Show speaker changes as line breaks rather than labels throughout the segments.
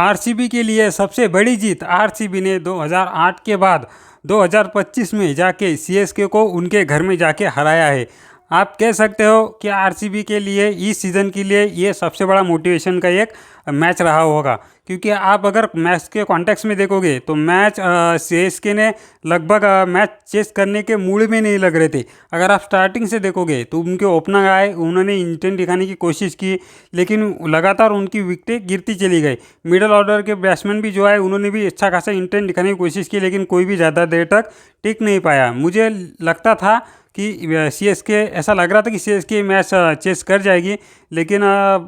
RCB के लिए सबसे बड़ी जीत। आरसीबी ने 2008 के बाद 2025 में जाके सीएसके को उनके घर में जाके हराया है। आप कह सकते हो कि आरसीबी के लिए इस सीज़न के लिए ये सबसे बड़ा मोटिवेशन का एक मैच रहा होगा, क्योंकि आप अगर मैच के कॉन्टेक्स्ट में देखोगे तो मैच सीएसके ने लगभग मैच चेस करने के मूड में नहीं लग रहे थे। अगर आप स्टार्टिंग से देखोगे तो उनके ओपनर आए, उन्होंने इंटेंट दिखाने की कोशिश की, लेकिन लगातार उनकी विकेटें गिरती चली गई। मिडल ऑर्डर के बैट्समैन भी जो आए उन्होंने भी अच्छा खासा इंटेंट दिखाने की कोशिश की, लेकिन कोई भी ज़्यादा देर तक टिक नहीं पाया। मुझे लगता था कि सीएसके, ऐसा लग रहा था कि सीएसके मैच चेस कर जाएगी, लेकिन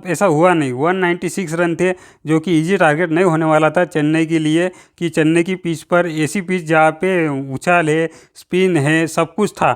ऐसा हुआ नहीं। 196 रन थे, जो कि इजी टारगेट नहीं होने वाला था चेन्नई के लिए, कि चेन्नई की पिच पर, ऐसी पिच जहाँ पे उछाल है, स्पिन है, सब कुछ था।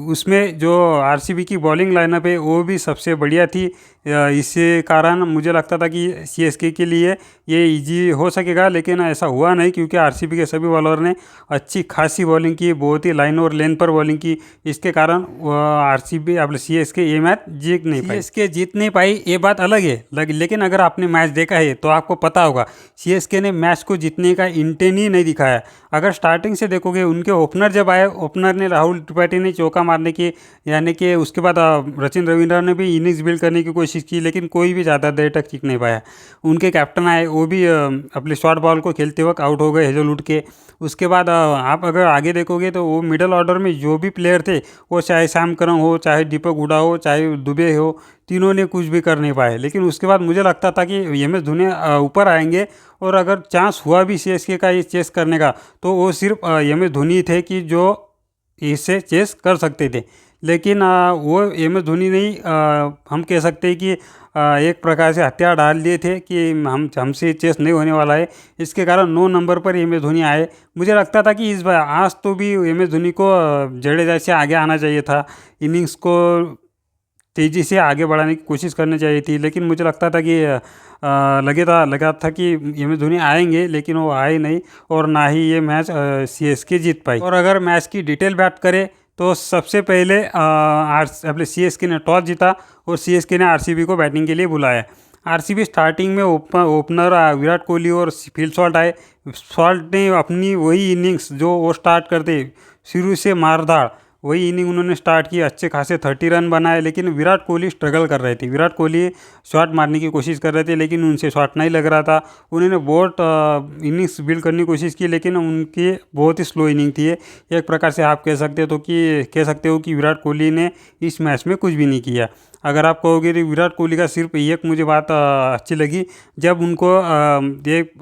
उसमें जो आरसीबी की बॉलिंग लाइनअप है वो भी सबसे बढ़िया थी। इसी कारण मुझे लगता था कि सीएसके के लिए ये इजी हो सकेगा, लेकिन ऐसा हुआ नहीं, क्योंकि आरसीबी के सभी बॉलर ने अच्छी खासी बॉलिंग की, बहुत ही लाइन और लेंथ पर बॉलिंग की। इसके कारण आरसीबी अपने सीएसके ये मैच जीत नहीं पाई। सीएसके जीत नहीं पाई ये बात अलग है, लेकिन अगर आपने मैच देखा है तो आपको पता होगा सीएसके ने मैच को जीतने का इंटेंट ही नहीं दिखाया। अगर स्टार्टिंग से देखोगे, उनके ओपनर जब आए, ओपनर ने राहुल त्रिपाठी ने चौका मारने की, यानी कि उसके बाद सचिन रविंद्र ने भी इनिंग्स बिल्ड करने की कोशिश की, लेकिन कोई भी ज़्यादा देर तक टिक नहीं पाया। उनके कैप्टन आए, वो भी अपने शॉर्ट बॉल को खेलते वक्त आउट हो गए हेजलवुड के। उसके बाद आप अगर आगे देखोगे तो वो मिडल ऑर्डर में जो भी प्लेयर थे, वो चाहे सैम करन हो, चाहे दीपक हुडा हो, चाहे दुबे हो, तीनों ने कुछ भी कर नहीं पाए। लेकिन उसके बाद मुझे लगता था कि एम एस धोनी ऊपर आएंगे, और अगर चांस हुआ भी सीएसके का ये चेस करने का, तो वो सिर्फ एम एस धोनी थे कि जो इससे चेस कर सकते थे। लेकिन वो एम एस धोनी नहीं, हम कह सकते हैं कि एक प्रकार से हथियार डाल दिए थे कि हमसे चेस नहीं होने वाला है। इसके कारण 9 नंबर पर एम एस धोनी आए। मुझे लगता था कि इस बार आज तो भी एम एस धोनी को जडेजा से आगे आना चाहिए था, इनिंग्स को तेज़ी से आगे बढ़ाने की कोशिश करनी चाहिए थी। लेकिन मुझे लगता था कि लगा था कि एम एस धोनी आएंगे, लेकिन वो आए नहीं, और ना ही ये मैच सीएसके जीत पाई। और अगर मैच की डिटेल बात करें तो सबसे पहले अपने सीएसके ने टॉस जीता, और सीएसके ने आरसीबी को बैटिंग के लिए बुलाया। आरसीबी स्टार्टिंग में ओपनर विराट कोहली और फिल सॉल्ट आए। सॉल्ट ने अपनी वही इनिंग्स जो वो स्टार्ट करते, शुरू से मारधाड़, वही इनिंग उन्होंने स्टार्ट की। अच्छे खासे 30 रन बनाए, लेकिन विराट कोहली स्ट्रगल कर रहे थे। विराट कोहली शॉट मारने की कोशिश कर रहे थे, लेकिन उनसे शॉट नहीं लग रहा था। उन्होंने बहुत इनिंग्स बिल्ड करने की कोशिश की, लेकिन उनकी बहुत ही स्लो इनिंग थी। एक प्रकार से आप कह सकते हो कि विराट कोहली ने इस मैच में कुछ भी नहीं किया। अगर आप कहोगे कि विराट कोहली का सिर्फ एक मुझे बात अच्छी लगी, जब उनको एक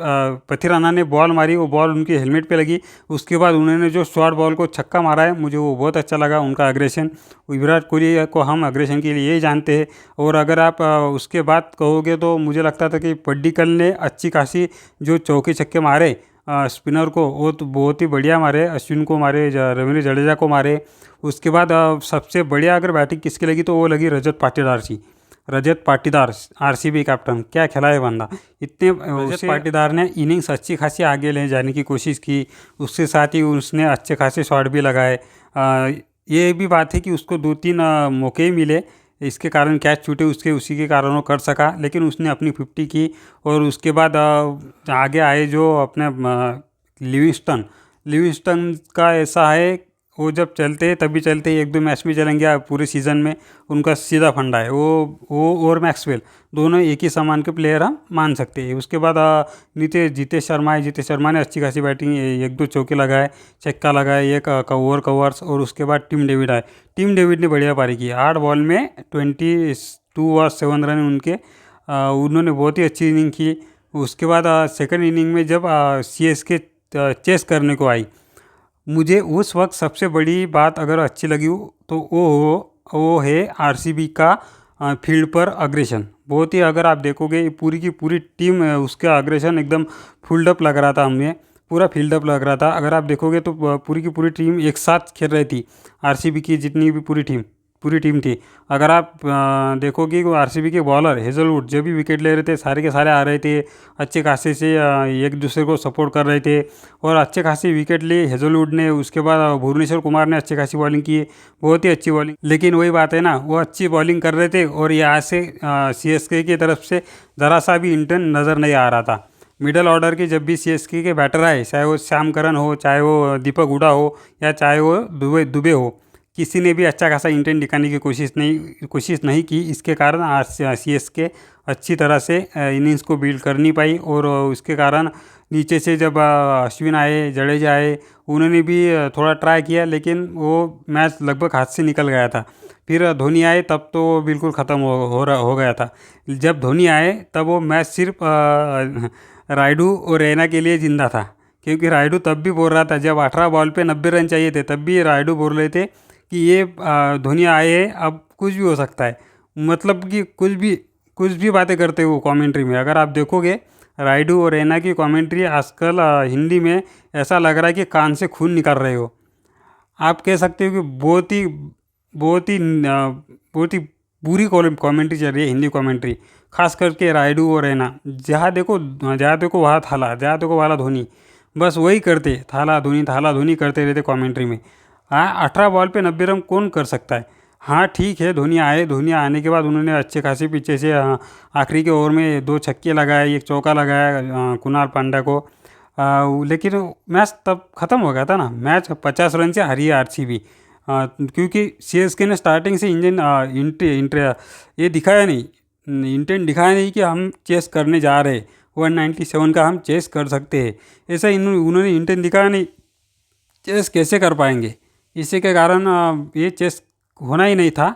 पथिर राणा ने बॉल मारी, वो बॉल उनके हेलमेट पे लगी, उसके बाद उन्होंने जो शॉर्ट बॉल को छक्का मारा है, मुझे वो बहुत अच्छा लगा, उनका अग्रेशन। विराट कोहली को हम अग्रेशन के लिए यही जानते हैं। और अगर आप उसके बाद कहोगे तो मुझे लगता था कि पड्डीकल ने अच्छी खासी जो चौके छक्के मारे स्पिनर को, वो तो बहुत ही बढ़िया मारे। अश्विन को मारे, रवींद्र जडेजा को मारे। उसके बाद सबसे बढ़िया अगर बैटिंग किसकी लगी तो वो लगी रजत पाटीदार की। रजत पाटीदार आरसीबी कैप्टन, क्या खेला है बंदा। इतने रजत पाटीदार ने इनिंग्स अच्छी खासी आगे ले जाने की कोशिश की, उसके साथ ही उसने अच्छे खासे शॉट भी लगाए। ये भी बात है कि उसको 2-3 मौके मिले, इसके कारण कैच छूटे उसी के कारण वो कर सका, लेकिन उसने अपनी 50 की। और उसके बाद आगे आए जो अपने लिविंगस्टन का ऐसा है, वो जब चलते हैं तभी चलते हैं, 1-2 मैच में चलेंगे पूरे सीज़न में, उनका सीधा फंडा है। वो और मैक्सवेल दोनों एक ही समान के प्लेयर हम मान सकते हैं। उसके बाद जितेश शर्मा ने अच्छी खासी बैटिंग, 1-2 चौके लगाए, छक्का लगाए, एक कवर्स। और उसके बाद टीम डेविड आए। टीम डेविड ने बढ़िया पारी की, 8 बॉल में 22 और 7 रन उनके। उन्होंने बहुत ही अच्छी इनिंग की। उसके बाद सेकंड इनिंग में जब सीएसके चेस करने को आई, मुझे उस वक्त सबसे बड़ी बात अगर अच्छी लगी तो वो है आरसीबी का फील्ड पर अग्रेशन। बहुत ही, अगर आप देखोगे पूरी की पूरी टीम, उसका अग्रेशन एकदम फुल्ड अप लग रहा था, हमें पूरा फील्ड अप लग रहा था। अगर आप देखोगे तो पूरी की पूरी टीम एक साथ खेल रही थी, आरसीबी की जितनी भी पूरी टीम थी। अगर आप देखोगे कि आरसीबी के बॉलर हेजलवुड जब भी विकेट ले रहे थे, सारे के सारे आ रहे थे, अच्छे खासे से एक दूसरे को सपोर्ट कर रहे थे, और अच्छे खासी विकेट लिए हेजलवुड ने। उसके बाद भुवनेश्वर कुमार ने अच्छी खासी बॉलिंग की, बहुत ही अच्छी बॉलिंग। लेकिन वही बात है ना, वो अच्छी बॉलिंग कर रहे थे, और यहाँ से सीएसके की तरफ से ज़रा सा भी इंटेंट नज़र नहीं आ रहा था। मिडल ऑर्डर के जब भी सीएसके के बैटर आए, चाहे वो श्याम करन हो, चाहे वो दीपक हुडा हो, या चाहे वो दुबे हो, किसी ने भी अच्छा खासा इंटेंट दिखाने की कोशिश नहीं की। इसके कारण आज सीएसके अच्छी तरह से इनिंग्स को बिल्ड कर नहीं पाई, और उसके कारण नीचे से जब अश्विन आए, जडेजा आए, उन्होंने भी थोड़ा ट्राई किया, लेकिन वो मैच लगभग हाथ से निकल गया था। फिर धोनी आए तब तो वो बिल्कुल ख़त्म हो गया था। जब धोनी आए तब वो मैच सिर्फ रायडू और रैना के लिए जिंदा था, क्योंकि रायडू तब भी बोल रहा था, जब 18 बॉल पे 90 रन चाहिए थे, तब भी रायडू बोल रहे थे कि ये धोनी आए हैं, अब कुछ भी हो सकता है। मतलब कि कुछ भी बातें करते हो कमेंट्री में। अगर आप देखोगे रायडू और रैना की कमेंट्री आजकल हिंदी में ऐसा लग रहा है कि कान से खून निकाल रहे हो। आप कह सकते हो कि बहुत ही बुरी कमेंट्री चल रही है, हिंदी कमेंट्री, खास करके रायडू और रैना। जहाँ देखो वहाँ थाला, जहाँ देखो वाला धोनी, बस वही करते, थाला धोनी करते रहते कमेंट्री में। हाँ, 18 बॉल पे 90 रन कौन कर सकता है। हाँ ठीक है, धोनी आने के बाद उन्होंने अच्छे खासे पीछे से आखिरी के ओवर में 2 छक्के लगाए, 1 चौका लगाया कुणाल पांड्या को, लेकिन मैच तब ख़त्म हो गया था ना। मैच 50 रन से हारी है आरसीबी, क्योंकि सीएसके ने स्टार्टिंग से ये दिखाया नहीं, इंटेंट दिखाया नहीं कि हम चेस करने जा रहे, 197 का हम चेस कर सकते हैं। ऐसा उन्होंने इंटेंट दिखाया नहीं, चेस कैसे कर पाएंगे। इसी के कारण ये चेस होना ही नहीं था,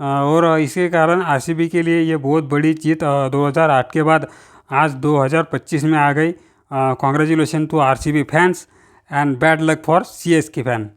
और इसके कारण आरसीबी के लिए ये बहुत बड़ी जीत 2008 के बाद आज 2025 में आ गई। Congratulation to RCB fans and bad luck for CSK fan.